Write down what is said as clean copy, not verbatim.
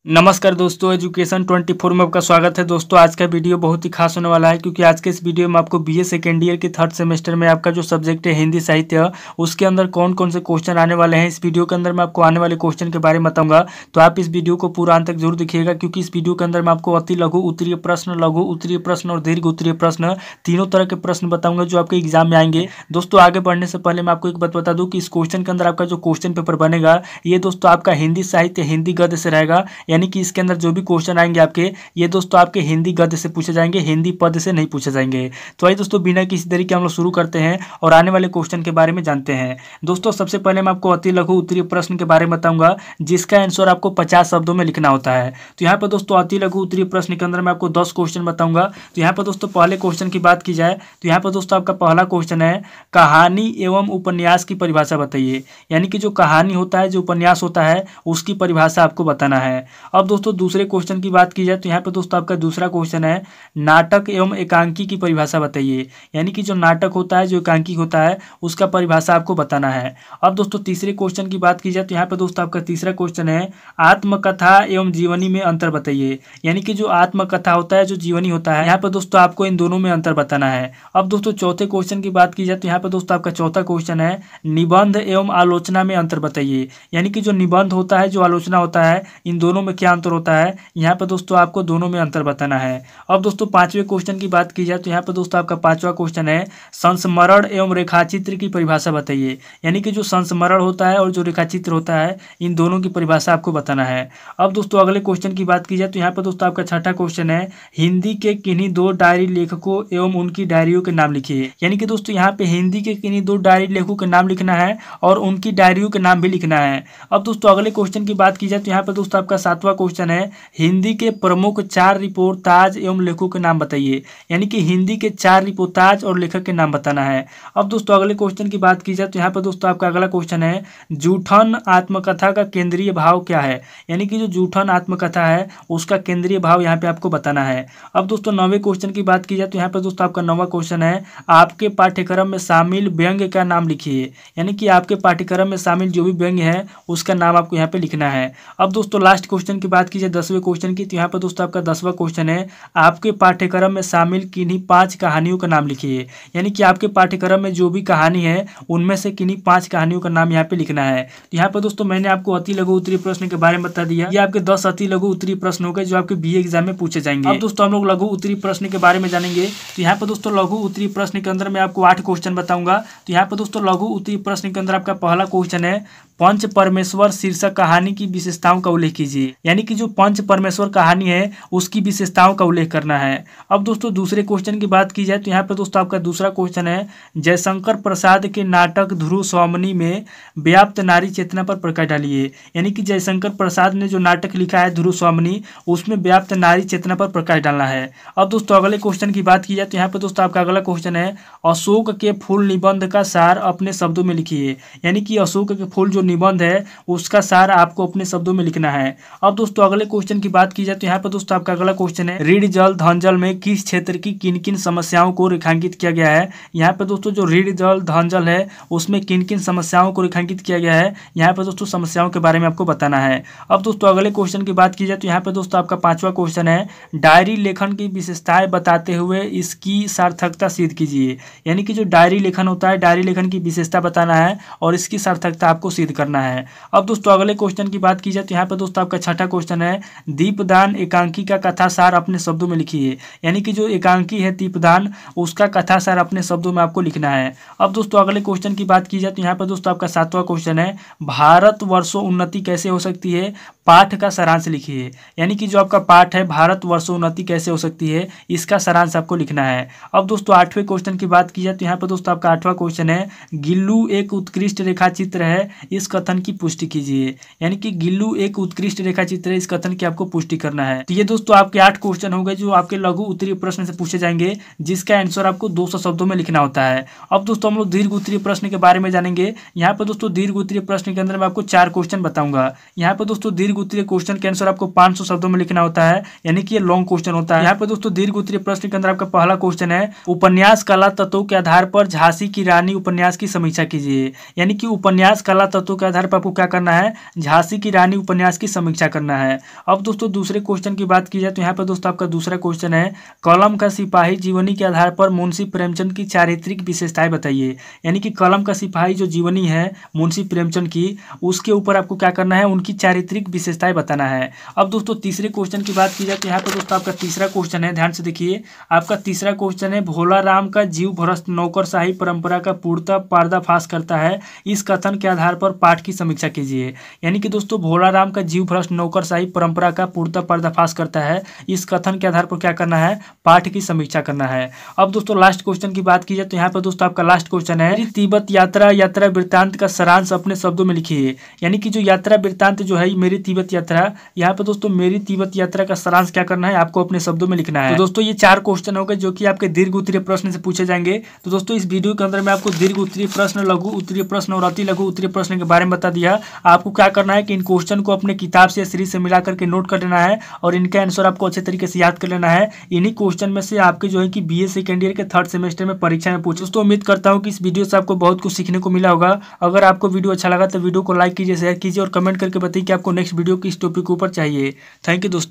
नमस्कार दोस्तों, एजुकेशन 24 में आपका स्वागत है। दोस्तों आज का वीडियो बहुत ही खास होने वाला है क्योंकि आज के इस वीडियो में आपको बीए सेकेंड ईयर के थर्ड सेमेस्टर में आपका जो सब्जेक्ट है हिंदी साहित्य, उसके अंदर कौन कौन से क्वेश्चन आने वाले हैं। इस वीडियो के अंदर मैं आपको आने वाले क्वेश्चन के बारे में बताऊंगा, तो आप इस वीडियो को पूरा अंत तक जरूर देखिएगा क्योंकि इस वीडियो के अंदर मैं आपको अति लघु उत्तरीय प्रश्न, लघु उत्तरीय प्रश्न और दीर्घ उत्तरीय प्रश्न तीनों तरह के प्रश्न बताऊंगा जो आपके एग्जाम में आएंगे। दोस्तों आगे बढ़ने से पहले मैं आपको एक बात बता दूं कि इस क्वेश्चन के अंदर आपका जो क्वेश्चन पेपर बनेगा ये दोस्तों आपका हिंदी साहित्य हिंदी गद्य से रहेगा, यानी कि इसके अंदर जो भी क्वेश्चन आएंगे आपके ये दोस्तों आपके हिंदी गद्य से पूछे जाएंगे, हिंदी पद से नहीं पूछे जाएंगे। तो आइए दोस्तों बिना किसी देरी के हम लोग शुरू करते हैं और आने वाले क्वेश्चन के बारे में जानते हैं। दोस्तों सबसे पहले मैं आपको अति लघु उत्तरीय प्रश्न के बारे में बताऊंगा जिसका आंसर आपको 50 शब्दों में लिखना होता है। तो यहाँ पर दोस्तों अति लघु उत्तरीय प्रश्न के अंदर मैं आपको 10 क्वेश्चन बताऊंगा। तो यहाँ पर दोस्तों पहले क्वेश्चन की बात की जाए तो यहाँ पर दोस्तों आपका पहला क्वेश्चन है कहानी एवं उपन्यास की परिभाषा बताइए, यानी कि जो कहानी होता है, जो उपन्यास होता है उसकी परिभाषा आपको बताना है। अब दोस्तों दूसरे क्वेश्चन की बात की जाए तो यहाँ पे दोस्तों आपका दूसरा क्वेश्चन है नाटक एवं एकांकी की परिभाषा बताइए, यानी कि जो नाटक होता है, जो एकांकी होता है उसका परिभाषा आपको बताना है। अब दोस्तों तीसरे क्वेश्चन की बात की जाए तो यहाँ पे दोस्तों आपका तीसरा क्वेश्चन है आत्मकथा एवं जीवनी में अंतर बताइए, यानी कि जो आत्मकथा होता है, जो जीवनी होता है, यहाँ पे दोस्तों आपको इन दोनों में अंतर बताना है। अब दोस्तों चौथे क्वेश्चन की बात की जाए तो यहाँ पे दोस्तों आपका चौथा क्वेश्चन है निबंध एवं आलोचना में अंतर बताइए, यानी कि जो निबंध होता है, जो आलोचना होता है, इन दोनों में क्या अंतर होता है, यहाँ पर दोस्तों आपको दोनों में अंतर बताना है। अब दोस्तों पांचवें क्वेश्चन की बात की जाए तो यहाँ पर दोस्तों आपका पांचवा क्वेश्चन है संस्मरण एवं रेखाचित्र की परिभाषा बताइए, यानी कि जो संस्मरण होता है और जो रेखाचित्र होता है इन दोनों की परिभाषा आपको बताना है। अब दोस्तों अगले क्वेश्चन की बात की जाए तो यहाँ पर दोस्तों आपका छठा क्वेश्चन है हिंदी के किन्हीं दो डायरी लेखकों एवं उनकी डायरियों के नाम लिखिए, यानी कि दोस्तों यहाँ पे हिंदी के किन्हीं दो डायरी लेखकों के नाम लिखना है और उनकी डायरियों के नाम भी लिखना है। अब दोस्तों अगले क्वेश्चन की बात की जाए तो यहाँ पर दोस्तों आपका सातवां क्वेश्चन है हिंदी के प्रमुख 4 रिपोर्टाज एवं लेखकों के नाम बताइए, यानी कि हिंदी के 4 रिपोर्टाज और लेखक के नाम बताना है। अब दोस्तों अगले क्वेश्चन की बात की जाए तो यहाँ पर दोस्तों आपका अगला क्वेश्चन है जूठन आत्मकथा का केंद्रीय भाव क्या है, यानी कि जो जूठन आत्मकथा है उसका केंद्रीय भाव यहाँ पे आपको बताना है। अब दोस्तों 9वें क्वेश्चन की बात की जाए तो यहाँ पर दोस्तों आपका 9वां क्वेश्चन है आपके पाठ्यक्रम में शामिल व्यंग्य का नाम लिखिए, यानी कि आपके पाठ्यक्रम में शामिल जो भी व्यंग्य है उसका नाम आपको यहाँ पे लिखना है। अब दोस्तों लास्ट क्वेश्चन की बात की जाए 10वें क्वेश्चन की तो यहाँ पर दोस्तों आपका 10वां क्वेश्चन है आपके पाठ्यक्रम में शामिल किन्हीं 5 कहानियों का नाम लिखिए, यानी कि आपके पाठ्यक्रम में जो भी कहानी है उनमें से किन्हीं 5 कहानियों का नाम यहाँ पे लिखना है। तो यहाँ पर दोस्तों मैंने आपको अति लघु उत्तरीय प्रश्न के बारे में बता दिया। ये आपके 10 अति लघु उत्तरीय प्रश्न हो गए जो आपके बीए एग्जाम में पूछे जाएंगे। अब दोस्तों हम लोग लघु उत्तरीय प्रश्न के बारे में जानेंगे। तो यहाँ पर दोस्तों लघु उत्तरीय प्रश्न के अंदर मैं आपको 8 क्वेश्चन बताऊंगा। तो यहाँ पर दोस्तों लघु उत्तरीय प्रश्न के अंदर आपका पहला क्वेश्चन है पंच परमेश्वर शीर्षक कहानी की विशेषताओं का उल्लेख कीजिए, यानी कि जो पंच परमेश्वर कहानी है उसकी विशेषताओं का उल्लेख करना है। अब दोस्तों दूसरे क्वेश्चन की बात की जाए तो यहाँ पर दोस्तों आपका दूसरा क्वेश्चन है जयशंकर प्रसाद के नाटक ध्रुव स्वामिनी में व्याप्त नारी चेतना पर प्रकाश डालिए, यानी कि जयशंकर प्रसाद ने जो नाटक लिखा है ध्रुव स्वामिनी उसमें व्याप्त नारी चेतना पर प्रकाश डालना है। अब दोस्तों अगले क्वेश्चन की बात की जाए तो यहाँ पर दोस्तों आपका अगला क्वेश्चन है अशोक के फूल निबंध का सार अपने शब्दों में लिखिए, यानी कि अशोक के फूल जो निबंध है उसका सार आपको अपने शब्दों में लिखना है। अब दोस्तों अगले क्वेश्चन की बात की जाए तो यहाँ पर दोस्तों आपका अगला क्वेश्चन है रीड जल धन जल में किस क्षेत्र की किन किन समस्याओं को रेखांकित किया गया है। यहाँ पर दोस्तों जो रीड जल धन जल है उसमें किन किन समस्याओं को रेखांकित किया गया है, यहाँ पर दोस्तों समस्याओं के बारे में आपको बताना है। अब दोस्तों अगले क्वेश्चन की बात की जाए तो यहाँ पर दोस्तों आपका 5वां क्वेश्चन है डायरी लेखन की विशेषताएं बताते हुए इसकी सार्थकता सिद्ध कीजिए, यानी कि जो डायरी लेखन होता है डायरी लेखन की विशेषता बताना है और इसकी सार्थकता आपको सिद्ध करना है। अब दोस्तों अगले क्वेश्चन की बात की जाए तो यहाँ पर दोस्तों आपका छठा क्वेश्चन है दीपदान एकांकी का कथा सार अपने शब्दों में लिखिए, यानी कि जो एकांकी है दीपदान उसका कथा सार अपने शब्दों में आपको लिखना है। अब दोस्तों अगले क्वेश्चन की बात की जाए तो यहाँ पर दोस्तों आपका 7वां क्वेश्चन है भारत वर्षों उन्नति कैसे हो सकती है, पाठ का सारांश लिखिए, यानी कि जो आपका पाठ है भारत वर्षों उन्नति कैसे हो सकती है इसका सारांश आपको लिखना है। अब दोस्तों 8वें क्वेश्चन की बात की जाए तो यहाँ पर दोस्तों आपका 8वां क्वेश्चन है गिल्लू एक उत्कृष्ट रेखा चित्र है इस कथन की पुष्टि कीजिए, यानी कि गिल्लू एक उत्कृष्ट रेखा चित्र है इस कथन की आपको पुष्टि करना है। तो ये दोस्तों आपके 8 क्वेश्चन हो गए जो आपके लघु उत्तरीय प्रश्न से पूछे जाएंगे जिसका आंसर आपको 200 शब्दों में लिखना होता है। अब दोस्तों हम लोग दीर्घ उत्तरीय प्रश्न के बारे में जानेंगे। यहाँ पर दोस्तों दीर्घ उत्तरीय प्रश्न के अंदर मैं आपको 4 क्वेश्चन बताऊंगा। यहाँ पर दोस्तों दीर्घ दीर्घ उत्तरीय क्वेश्चन के आंसर आपको 500 शब्दों में लिखना होता है, यानी कि ये लॉन्ग क्वेश्चन होता है। यहाँ पे दोस्तों दीर्घ उत्तरीय प्रश्न के अंदर आपका पहला क्वेश्चन है, उपन्यास कला तत्वों के आधार पर झांसी की रानी उपन्यास की समीक्षा कीजिए। यानी कि उपन्यास कला तत्वों के आधार पर आपको क्या करना है, झांसी की रानी उपन्यास की समीक्षा करना है। अब दोस्तों दूसरे क्वेश्चन की बात की जाए तो यहाँ पर दोस्तों आपका दूसरा क्वेश्चन है, कलम का सिपाही जीवनी के आधार पर मुंशी प्रेमचंद की चारित्रिक विशेषताएं बताइए। यानी कि कलम का सिपाही जो जीवनी है मुंशी प्रेमचंद की, उसके ऊपर आपको क्या करना है, उनकी चारित्रिक विशेषताएं बताना है। अब दोस्तों तीसरे क्वेश्चन की बात की जाए तो यहाँ पर दोस्तों आपका तीसरा क्वेश्चन है, ध्यान से देखिए। आपका तीसरा क्वेश्चन है, भोला राम का जीव भ्रष्ट नौकरशाही परंपरा का पूर्णतः पर्दाफाश करता है, इस कथन के आधार पर पाठ की समीक्षा कीजिए। यानी कि दोस्तों भोला राम का जीव भ्रष्ट नौकरशाही परंपरा का पूर्णतः पर्दाफाश करता है, इस कथन के आधार पर क्या करना है, पाठ की समीक्षा करना है। अब दोस्तों लास्ट क्वेश्चन की बात की जाए तो यहाँ पर दोस्तों आपका लास्ट क्वेश्चन है, तिब्बत यात्रा वृत्तांत का सारांश अपने शब्दों में लिखिए। यानी कि जो यात्रा वृत्तांत जो है मेरी तिब्बत यात्रा, यहाँ पे दोस्तों मेरी तिब्बत यात्रा का सारांश क्या करना है, आपको अपने शब्दों में लिखना है। तो दोस्तों ये 4 क्वेश्चन हो गए जो कि आपके दीर्घ उत्तरीय प्रश्न से पूछे जाएंगे। तो दोस्तों इस वीडियो के अंदर मैं आपको दीर्घ उत्तरीय प्रश्न, लघु उत्तरीय प्रश्न और अति लघु उत्तरीय प्रश्न के बारे में बता दिया। आपको क्या करना है कि इन क्वेश्चन को अपने किताब से सीरीज से मिला करके नोट कर लेना है और इनका आंसर आपको अच्छे तरीके से याद कर लेना है। इन्हीं क्वेश्चन में से आपके जो है कि बीए सेकेंड ईयर के 3rd सेमेस्टर में परीक्षा में पूछे। दोस्तों उम्मीद करता हूँ कि इस वीडियो से आपको बहुत कुछ सीखने को मिला होगा। अगर आपको वीडियो अच्छा लगा तो वीडियो को लाइक कीजिए, शेयर कीजिए और कमेंट करके बताइए कि आपको नेक्स्ट वीडियो किस टॉपिक के ऊपर चाहिए। थैंक यू दोस्तों।